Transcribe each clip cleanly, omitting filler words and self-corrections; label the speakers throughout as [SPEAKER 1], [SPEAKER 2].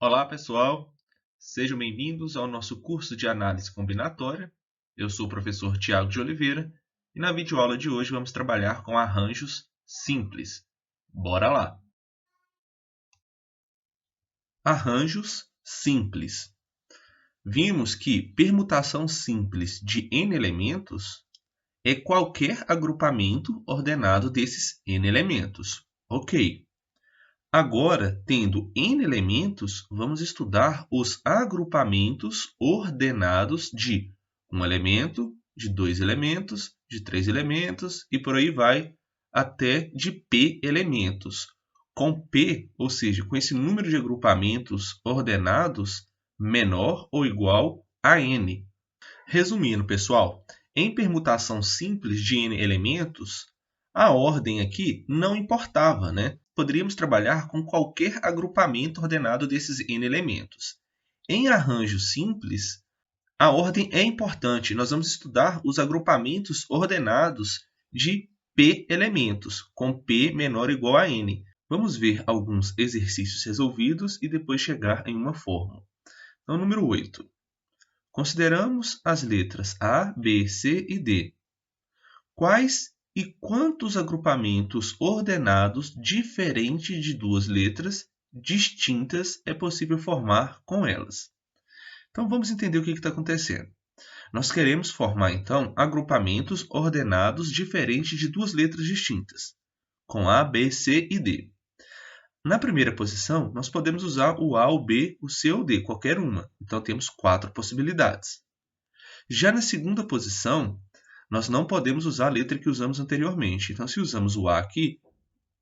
[SPEAKER 1] Olá, pessoal! Sejam bem-vindos ao nosso curso de análise combinatória. Eu sou o professor Tiago de Oliveira e na videoaula de hoje vamos trabalhar com arranjos simples. Bora lá! Arranjos simples. Vimos que permutação simples de n elementos é qualquer agrupamento ordenado desses n elementos. Ok. Agora, tendo n elementos, vamos estudar os agrupamentos ordenados de um elemento, de dois elementos, de três elementos e por aí vai até de p elementos. Com p, ou seja, com esse número de agrupamentos ordenados menor ou igual a n. Resumindo, pessoal, em permutação simples de n elementos, a ordem aqui não importava, né? Poderíamos trabalhar com qualquer agrupamento ordenado desses n elementos. Em arranjo simples, a ordem é importante. Nós vamos estudar os agrupamentos ordenados de p elementos, com p menor ou igual a n. Vamos ver alguns exercícios resolvidos e depois chegar em uma fórmula. Então, número 8. Consideramos as letras A, B, C e D. Quais e quantos agrupamentos ordenados diferentes de duas letras distintas é possível formar com elas? Então, vamos entender o que está acontecendo. Nós queremos formar, então, agrupamentos ordenados diferentes de duas letras distintas, com A, B, C e D. Na primeira posição, nós podemos usar o A, o B, o C ou o D, qualquer uma. Então, temos 4 possibilidades. Já na segunda posição, nós não podemos usar a letra que usamos anteriormente. Então, se usamos o A aqui,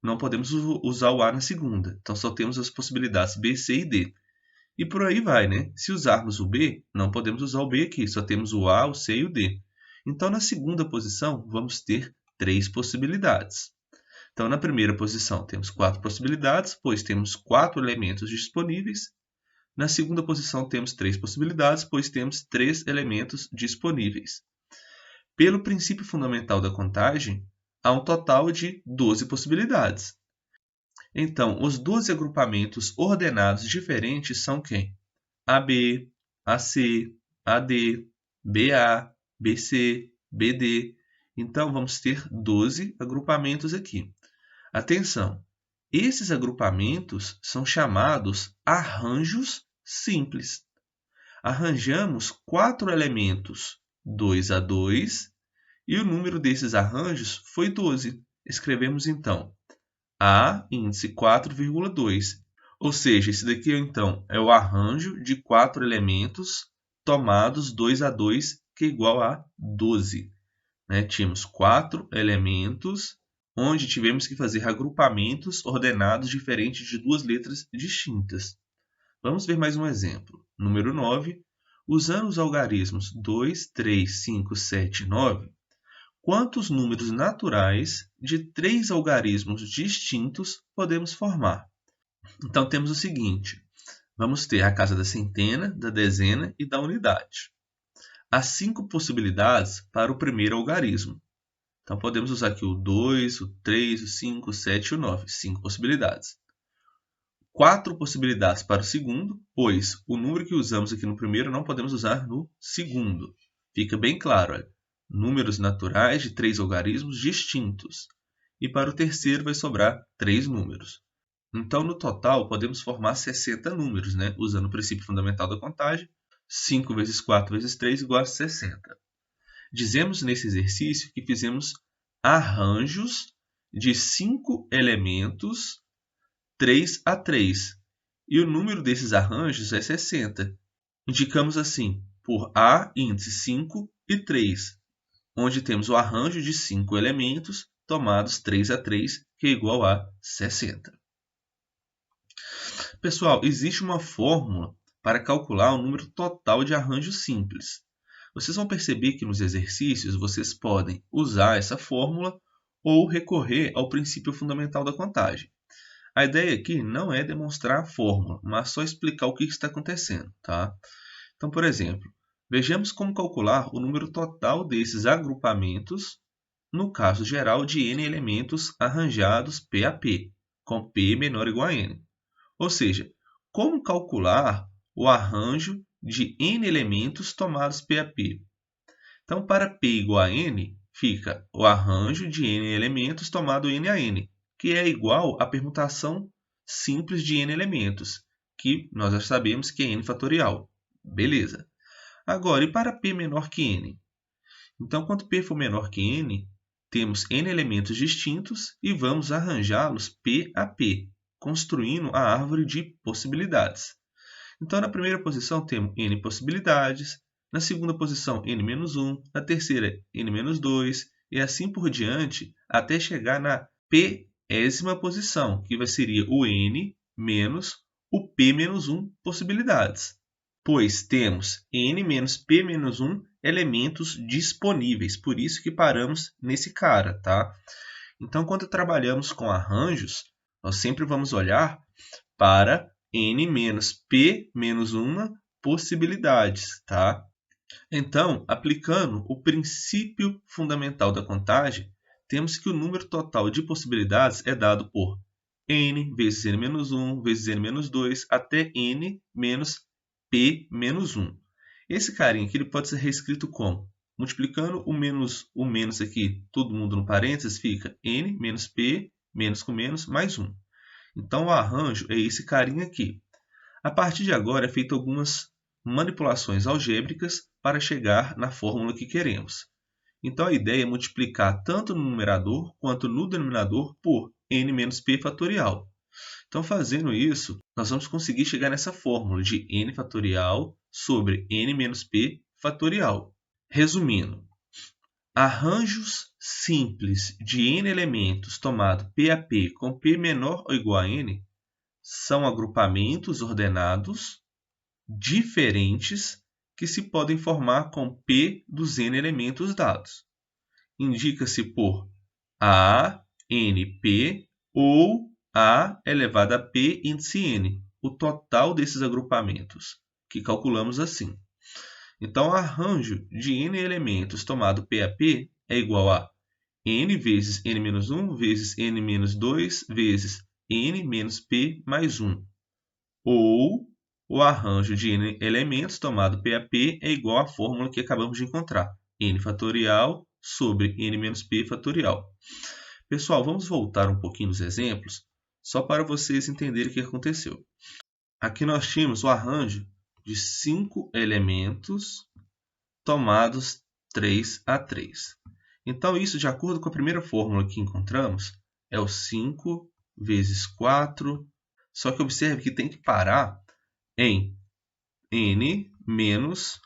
[SPEAKER 1] não podemos usar o A na segunda. Então, só temos as possibilidades B, C e D. E por aí vai, né? Se usarmos o B, não podemos usar o B aqui. Só temos o A, o C e o D. Então, na segunda posição, vamos ter 3 possibilidades. Então, na primeira posição, temos 4 possibilidades, pois temos 4 elementos disponíveis. Na segunda posição, temos 3 possibilidades, pois temos 3 elementos disponíveis. Pelo princípio fundamental da contagem, há um total de 12 possibilidades. Então, os 12 agrupamentos ordenados diferentes são quem? AB, AC, AD, BA, BC, BD. Então, vamos ter 12 agrupamentos aqui. Atenção! Esses agrupamentos são chamados arranjos simples. Arranjamos 4 elementos 2 a 2 e o número desses arranjos foi 12. Escrevemos então A índice 4,2. Ou seja, esse daqui então é o arranjo de 4 elementos tomados 2 a 2, que é igual a 12. Tínhamos 4 elementos onde tivemos que fazer agrupamentos ordenados diferentes de duas letras distintas. Vamos ver mais um exemplo. Número 9. Usando os algarismos 2, 3, 5, 7 e 9, quantos números naturais de 3 algarismos distintos podemos formar? Então, temos o seguinte. Vamos ter a casa da centena, da dezena e da unidade. Há 5 possibilidades para o primeiro algarismo. Então, podemos usar aqui o 2, o 3, o 5, o 7 e o 9. 5 possibilidades. 4 possibilidades para o segundo, pois o número que usamos aqui no primeiro não podemos usar no segundo. Fica bem claro, olha, números naturais de 3 algarismos distintos. E para o terceiro vai sobrar 3 números. Então, no total, podemos formar 60 números, usando o princípio fundamental da contagem. 5 vezes 4 vezes 3 igual a 60. Dizemos nesse exercício que fizemos arranjos de 5 elementos 3 a 3. E o número desses arranjos é 60. Indicamos assim por A índice 5 e 3, onde temos o arranjo de 5 elementos tomados 3 a 3, que é igual a 60. Pessoal, existe uma fórmula para calcular o número total de arranjos simples. Vocês vão perceber que nos exercícios vocês podem usar essa fórmula ou recorrer ao princípio fundamental da contagem. A ideia aqui não é demonstrar a fórmula, mas só explicar o que está acontecendo, tá? Então, por exemplo, vejamos como calcular o número total desses agrupamentos no caso geral de n elementos arranjados P a P, com P menor ou igual a n. Ou seja, como calcular o arranjo de n elementos tomados P a P? Então, para P igual a n, fica o arranjo de n elementos tomado n a n, que é igual à permutação simples de n elementos, que nós já sabemos que é n fatorial. Beleza. Agora, e para P menor que n? Então, quando P for menor que n, temos n elementos distintos e vamos arranjá-los P a P, construindo a árvore de possibilidades. Então, na primeira posição temos n possibilidades, na segunda posição n-1, na terceira n-2, e assim por diante, até chegar na p-ésima posição, que seria o n menos o p-1 possibilidades, pois temos n menos p-1 elementos disponíveis, por isso que paramos nesse cara, tá? Então, quando trabalhamos com arranjos, nós sempre vamos olhar para n menos p-1 possibilidades, tá? Então, aplicando o princípio fundamental da contagem, temos que o número total de possibilidades é dado por n vezes n-1 vezes n-2 até n menos p-1. Esse carinha aqui ele pode ser reescrito como? Multiplicando o menos aqui, todo mundo no parênteses, fica n menos p, menos com menos, mais 1. Então, o arranjo é esse carinha aqui. A partir de agora, é feito algumas manipulações algébricas para chegar na fórmula que queremos. Então, a ideia é multiplicar tanto no numerador quanto no denominador por n menos p fatorial. Então, fazendo isso, nós vamos conseguir chegar nessa fórmula de n fatorial sobre n menos p fatorial. Resumindo, arranjos simples de n elementos tomado P a P com P menor ou igual a n são agrupamentos ordenados diferentes que se podem formar com P dos n elementos dados. Indica-se por A, NP ou A elevado a P índice n, o total desses agrupamentos, que calculamos assim. Então, o arranjo de n elementos tomado P a P é igual a n vezes n-1 vezes n-2 vezes n menos p mais 1. Ou o arranjo de n elementos tomado P a P é igual à fórmula que acabamos de encontrar, n fatorial sobre n menos p fatorial. Pessoal, vamos voltar um pouquinho nos exemplos, só para vocês entenderem o que aconteceu. Aqui nós tínhamos o arranjo de 5 elementos tomados 3 a 3. Então, isso, de acordo com a primeira fórmula que encontramos, é o 5 vezes 4. Só que observe que tem que parar em n menos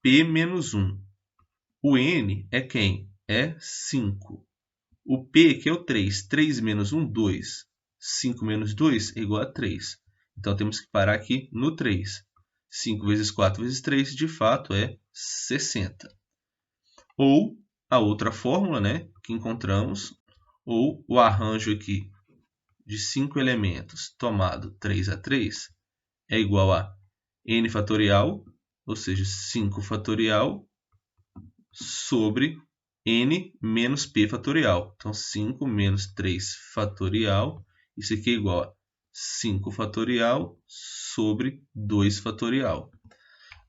[SPEAKER 1] p menos 1. O n é quem? É 5. O p, que é o 3. 3 menos 1, 2. 5 menos 2 é igual a 3. Então, temos que parar aqui no 3. 5 vezes 4 vezes 3, de fato, é 60. Ou a outra fórmula, né, que encontramos, ou o arranjo aqui de 5 elementos tomado 3 a 3 é igual a n fatorial, ou seja, 5 fatorial, sobre n menos p fatorial. Então, 5 menos 3 fatorial, isso aqui é igual a 5 fatorial sobre 2 fatorial.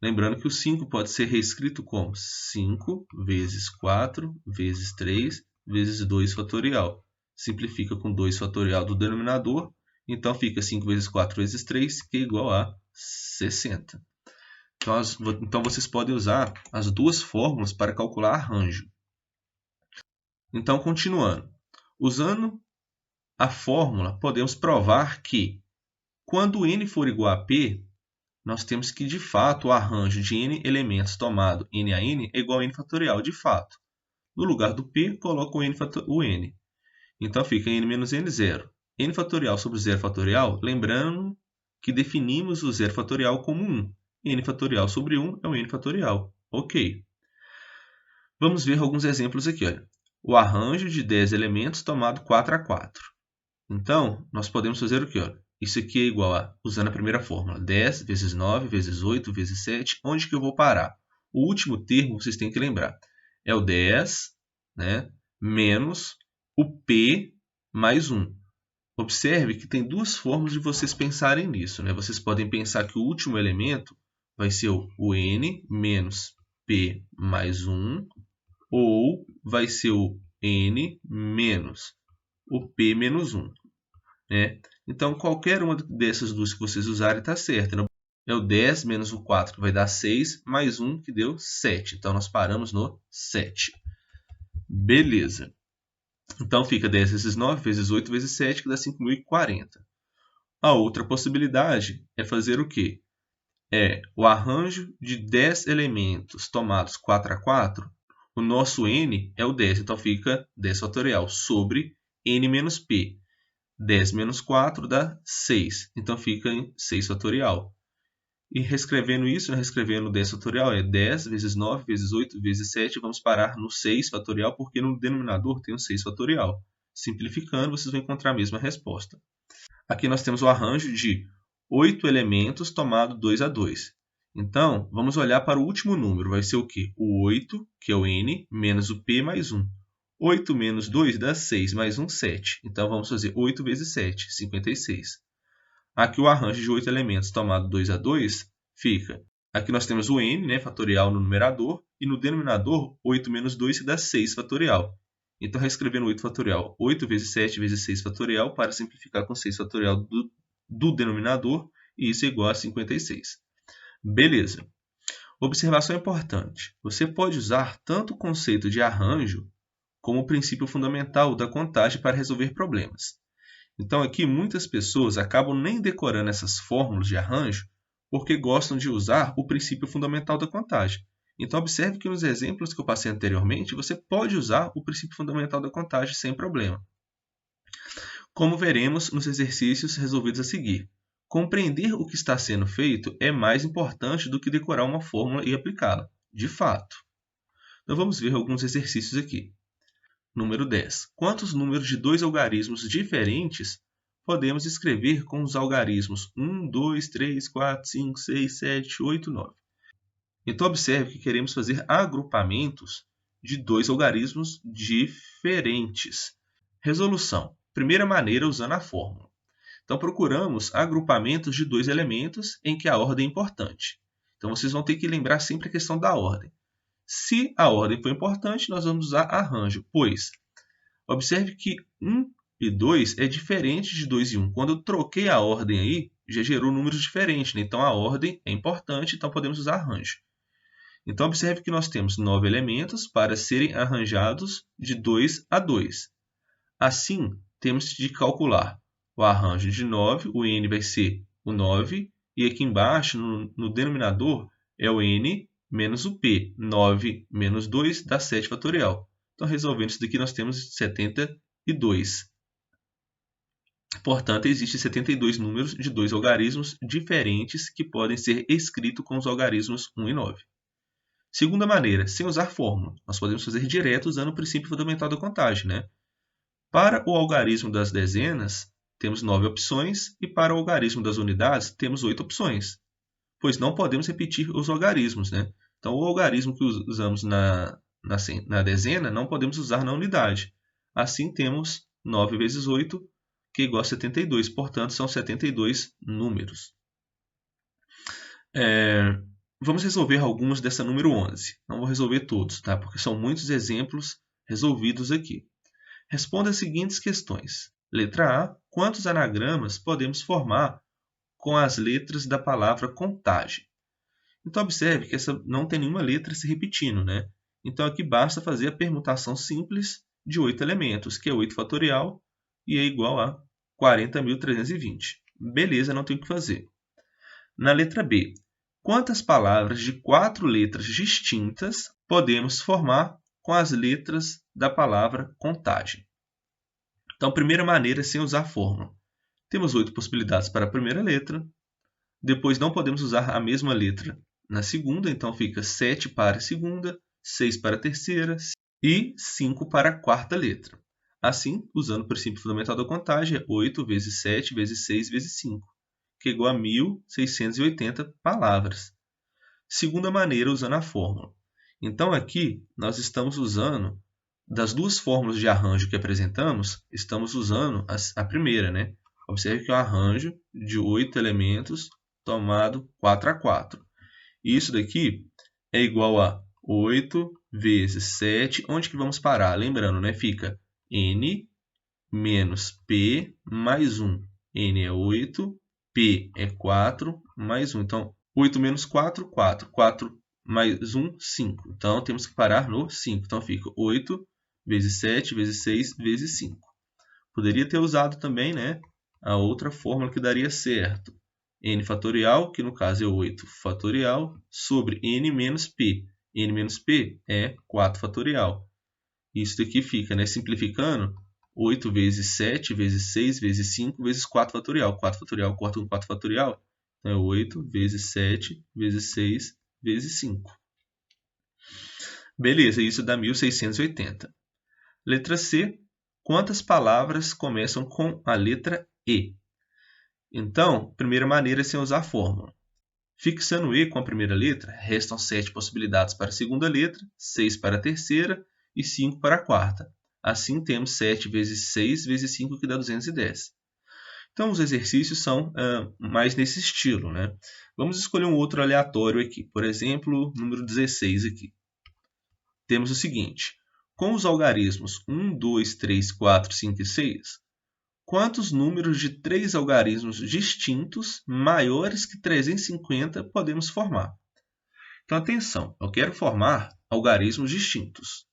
[SPEAKER 1] Lembrando que o 5 pode ser reescrito como 5 vezes 4 vezes 3 vezes 2 fatorial. Simplifica com 2 fatorial do denominador, então fica 5 vezes 4 vezes 3, que é igual a 60. Então vocês podem usar as duas fórmulas para calcular arranjo. Então, continuando. Usando a fórmula, podemos provar que, quando n for igual a p, nós temos que, de fato, o arranjo de n elementos tomado n a n é igual a n fatorial, de fato. No lugar do p, coloco o n. Então, fica n menos n, 0. n fatorial sobre 0 fatorial, lembrando que definimos o 0 fatorial como 1. n fatorial sobre 1 é o n fatorial. Ok. Vamos ver alguns exemplos aqui. Olha. O arranjo de 10 elementos tomado 4 a 4. Então, nós podemos fazer o quê? Olha. Isso aqui é igual a, usando a primeira fórmula, 10 vezes 9 vezes 8 vezes 7. Onde que eu vou parar? O último termo, vocês têm que lembrar, é o 10, né, menos o P mais 1. Observe que tem duas formas de vocês pensarem nisso, né? Vocês podem pensar que o último elemento vai ser o n menos p mais 1, ou vai ser o n menos o p menos 1. Né? Então, qualquer uma dessas duas que vocês usarem está certa. Né? É o 10 menos o 4, que vai dar 6, mais 1, que deu 7. Então, nós paramos no 7. Beleza. Então, fica 10 vezes 9, vezes 8, vezes 7, que dá 5.040. A outra possibilidade é fazer o quê? É o arranjo de 10 elementos tomados 4 a 4. O nosso n é o 10, então fica 10 fatorial sobre n menos p. 10 menos 4 dá 6, então fica em 6 fatorial. E reescrevendo isso, reescrevendo 10 fatorial, é 10 vezes 9 vezes 8 vezes 7, vamos parar no 6 fatorial, porque no denominador tem o 6 fatorial. Simplificando, vocês vão encontrar a mesma resposta. Aqui nós temos o arranjo de 8 elementos tomado 2 a 2. Então, vamos olhar para o último número. Vai ser o quê? O 8, que é o n, menos o p mais 1. 8 menos 2 dá 6, mais 1, 7. Então, vamos fazer 8 vezes 7, 56. Aqui o arranjo de 8 elementos tomado 2 a 2 fica... Aqui nós temos o n, né, fatorial no numerador, e no denominador, 8 menos 2 que dá 6 fatorial. Então, reescrevendo 8 fatorial, 8 vezes 7 vezes 6 fatorial, para simplificar com 6 fatorial do denominador, e isso é igual a 56. Beleza. Observação importante. Você pode usar tanto o conceito de arranjo como o princípio fundamental da contagem para resolver problemas. Então, aqui muitas pessoas acabam nem decorando essas fórmulas de arranjo porque gostam de usar o princípio fundamental da contagem. Então, observe que nos exemplos que eu passei anteriormente, você pode usar o princípio fundamental da contagem sem problema. Como veremos nos exercícios resolvidos a seguir, compreender o que está sendo feito é mais importante do que decorar uma fórmula e aplicá-la, de fato. Então, vamos ver alguns exercícios aqui. Número 10. Quantos números de dois algarismos diferentes podemos escrever com os algarismos 1, 2, 3, 4, 5, 6, 7, 8, 9? Então, observe que queremos fazer agrupamentos de dois algarismos diferentes. Resolução. Primeira maneira, usando a fórmula. Então, procuramos agrupamentos de dois elementos em que a ordem é importante. Então, vocês vão ter que lembrar sempre a questão da ordem. Se a ordem for importante, nós vamos usar arranjo, pois observe que 1 e 2 é diferente de 2 e 1. Quando eu troquei a ordem aí, já gerou números diferentes, né? Então a ordem é importante, então podemos usar arranjo. Então observe que nós temos 9 elementos para serem arranjados de 2 a 2. Assim, temos de calcular o arranjo de 9, o n vai ser o 9, e aqui embaixo, no denominador, é o n menos o p. 9 menos 2 dá 7 fatorial. Então, resolvendo isso daqui, nós temos 72. Portanto, existem 72 números de dois algarismos diferentes que podem ser escritos com os algarismos 1 e 9. Segunda maneira, sem usar fórmula. Nós podemos fazer direto usando o princípio fundamental da contagem, né? Para o algarismo das dezenas, temos 9 opções, e para o algarismo das unidades, temos 8 opções, pois não podemos repetir os algarismos, né? Então, o algarismo que usamos na dezena, não podemos usar na unidade. Assim, temos 9 vezes 8, que é igual a 72. Portanto, são 72 números. Vamos resolver alguns dessa número 11. Não vou resolver todos, tá? Porque são muitos exemplos resolvidos aqui. Responda as seguintes questões. Letra A. Quantos anagramas podemos formar com as letras da palavra contagem? Então, observe que essa não tem nenhuma letra se repetindo, né? Então, aqui basta fazer a permutação simples de 8 elementos, que é 8 fatorial, e é igual a 40.320. Beleza, não tem o que fazer. Na letra B, quantas palavras de 4 letras distintas podemos formar com as letras da palavra contagem? Então, primeira maneira, sem usar fórmula. Temos 8 possibilidades para a primeira letra. Depois, não podemos usar a mesma letra na segunda, então fica 7 para a segunda, 6 para a terceira e 5 para a quarta letra. Assim, usando o princípio fundamental da contagem, é 8 vezes 7 vezes 6 vezes 5, que é igual a 1.680 palavras. Segunda maneira, usando a fórmula. Então, aqui, nós estamos usando das duas fórmulas de arranjo que apresentamos, estamos usando a primeira, né? Observe que é um arranjo de 8 elementos tomado 4 a 4. Isso daqui é igual a 8 vezes 7. Onde que vamos parar? Lembrando, né? Fica n menos p mais 1. N é 8, p é 4, mais 1. Então, 8 menos 4, 4. 4 mais 1, 5. Então, temos que parar no 5. Então, fica 8 vezes 7 vezes 6 vezes 5. Poderia ter usado também, né, a outra fórmula que daria certo. N fatorial, que no caso é 8 fatorial, sobre n menos p. N menos p é 4 fatorial. Isso daqui fica, né, simplificando, 8 vezes 7 vezes 6 vezes 5 vezes 4 fatorial. 4 fatorial corta com 4 fatorial. Então, é 8 vezes 7 vezes 6 vezes 5. Beleza, isso dá 1680. Letra C. Quantas palavras começam com a letra E? Então, primeira maneira é sem usar a fórmula. Fixando E com a primeira letra, restam 7 possibilidades para a segunda letra, 6 para a terceira e 5 para a quarta. Assim, temos 7 vezes 6 vezes 5, que dá 210. Então, os exercícios são mais nesse estilo, né? Vamos escolher um outro aleatório aqui. Por exemplo, número 16 aqui. Temos o seguinte. Com os algarismos 1, 2, 3, 4, 5 e 6, quantos números de 3 algarismos distintos maiores que 350 podemos formar? Então, atenção, eu quero formar algarismos distintos.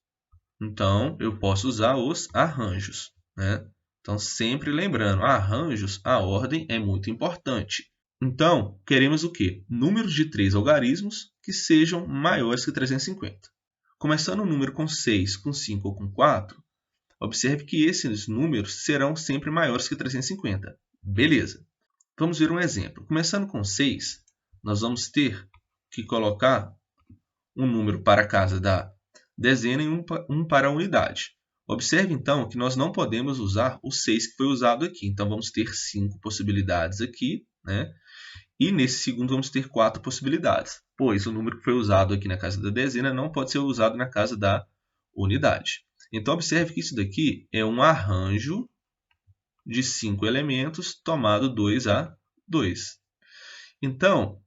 [SPEAKER 1] Então, eu posso usar os arranjos, né? Então, sempre lembrando, arranjos, a ordem é muito importante. Então, queremos o quê? Números de 3 algarismos que sejam maiores que 350. Começando o número com 6, com 5 ou com 4, observe que esses números serão sempre maiores que 350. Beleza. Vamos ver um exemplo. Começando com 6, nós vamos ter que colocar um número para a casa da dezena e um para a unidade. Observe, então, que nós não podemos usar o 6 que foi usado aqui. Então, vamos ter 5 possibilidades aqui, né? E nesse segundo vamos ter 4 possibilidades, pois o número que foi usado aqui na casa da dezena não pode ser usado na casa da unidade. Então, observe que isso daqui é um arranjo de 5 elementos tomado 2 a 2. Então,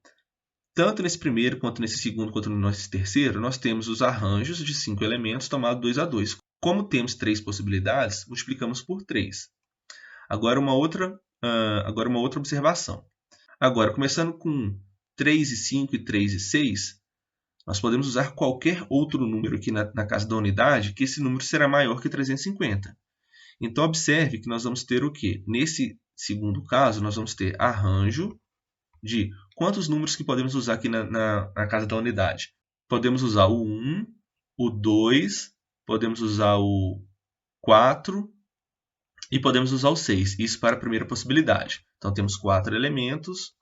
[SPEAKER 1] tanto nesse primeiro, quanto nesse segundo, quanto nesse terceiro, nós temos os arranjos de 5 elementos tomado 2 a 2. Como temos 3 possibilidades, multiplicamos por 3. Agora uma outra observação. Agora, começando com 3 e 5 e 3 e 6, nós podemos usar qualquer outro número aqui na casa da unidade, que esse número será maior que 350. Então, observe que nós vamos ter o quê? Nesse segundo caso, nós vamos ter arranjo de quantos números que podemos usar aqui na casa da unidade. Podemos usar o 1, o 2, podemos usar o 4 e podemos usar o 6. Isso para a primeira possibilidade. Então, temos 4 elementos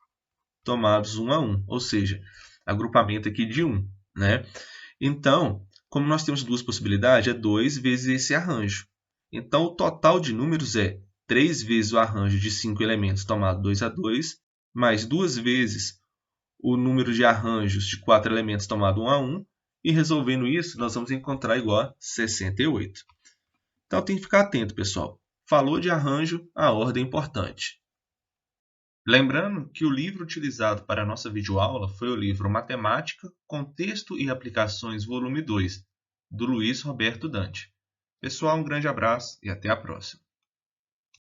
[SPEAKER 1] tomados 1 a 1, ou seja, agrupamento aqui de 1, né? Então, como nós temos duas possibilidades, é 2 vezes esse arranjo. Então, o total de números é 3 vezes o arranjo de 5 elementos tomado 2 a 2, mais 2 vezes o número de arranjos de 4 elementos tomado 1 a 1, e resolvendo isso, nós vamos encontrar igual a 68. Então, tem que ficar atento, pessoal. Falou de arranjo, a ordem é importante. Lembrando que o livro utilizado para a nossa videoaula foi o livro Matemática, Contexto e Aplicações, volume 2, do Luiz Roberto Dante. Pessoal, um grande abraço e até a próxima.